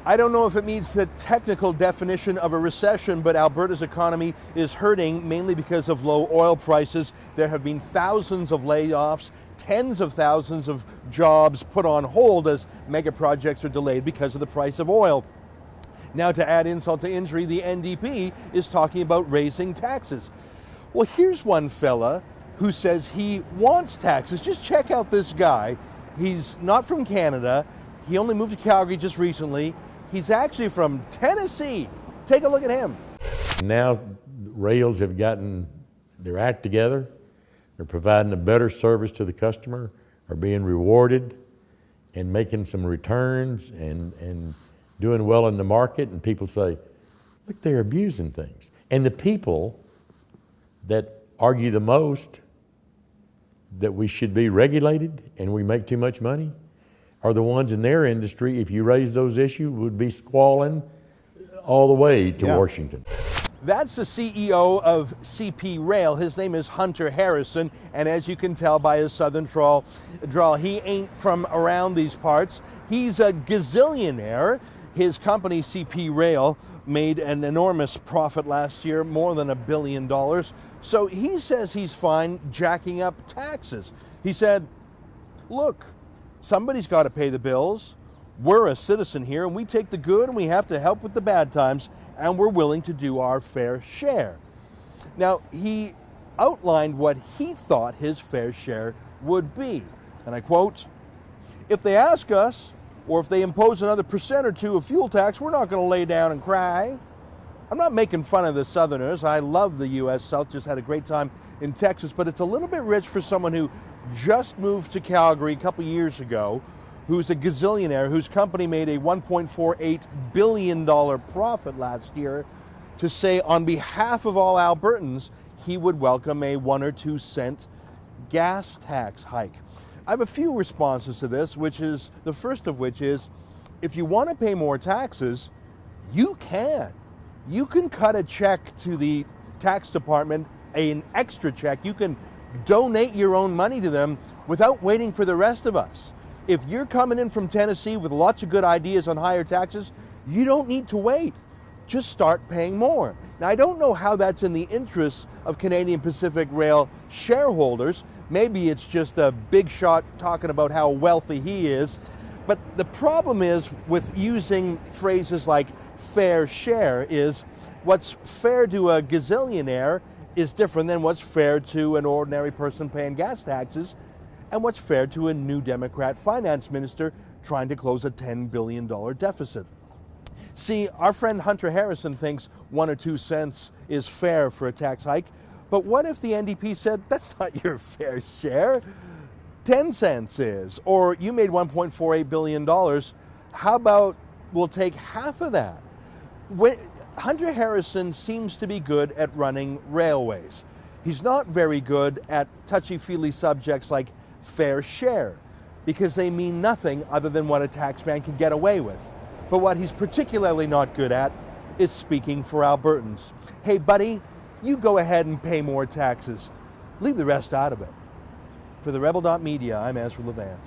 I don't know if it meets the technical definition of a recession, but Alberta's economy is hurting mainly because of low oil prices. There have been thousands of layoffs, tens of thousands of jobs put on hold as mega projects are delayed because of the price of oil. Now, to add insult to injury, the NDP is talking about raising taxes. Well, here's one fella who says he wants taxes. Just check out this guy. He's not from Canada. He only moved to Calgary just recently. He's actually from Tennessee. Take a look at him. Now rails have gotten their act together. They're providing a better service to the customer, are being rewarded and making some returns and doing well in the market. And people say, look, they're abusing things. And the people that argue the most that we should be regulated and we make too much money are the ones in their industry, if you raise those issues, would be squalling all the way to Washington. That's the CEO of CP Rail. His name is Hunter Harrison, and as you can tell by his southern drawl, he ain't from around these parts. He's a gazillionaire. His company, CP Rail, made an enormous profit last year, more than $1 billion. So he says he's fine jacking up taxes. He said, look, somebody's got to pay the bills. We're a citizen here, and we take the good, and we have to help with the bad times, and we're willing to do our fair share. Now, he outlined what he thought his fair share would be. And I quote, if they ask us, or if they impose another % or 2 of fuel tax, we're not going to lay down and cry. I'm not making fun of the Southerners. I love the U.S. South, just had a great time in Texas, but it's a little bit rich for someone who just moved to Calgary a couple years ago, who's a gazillionaire, whose company made a $1.48 billion profit last year, to say on behalf of all Albertans, he would welcome a 1 or 2 cent gas tax hike. I have a few responses to this, which is, the first of which is, if you want to pay more taxes, you can. You can cut a check to the tax department, an extra check. You can donate your own money to them without waiting for the rest of us. If you're coming in from Tennessee with lots of good ideas on higher taxes, you don't need to wait. Just start paying more. Now, I don't know how that's in the interests of Canadian Pacific Rail shareholders. Maybe it's just a big shot talking about how wealthy he is. But the problem is with using phrases like fair share is what's fair to a gazillionaire is different than what's fair to an ordinary person paying gas taxes and what's fair to a new Democrat finance minister trying to close a $10 billion deficit. See, our friend Hunter Harrison thinks 1 or 2 cents is fair for a tax hike, but what if the NDP said, that's not your fair share, 10 cents is, or you made $1.48 billion, how about we'll take half of that? Hunter Harrison seems to be good at running railways. He's not very good at touchy-feely subjects like fair share, because they mean nothing other than what a taxman can get away with. But what he's particularly not good at is speaking for Albertans. Hey, buddy, you go ahead and pay more taxes. Leave the rest out of it. For TheRebel.media, I'm Ezra Levant.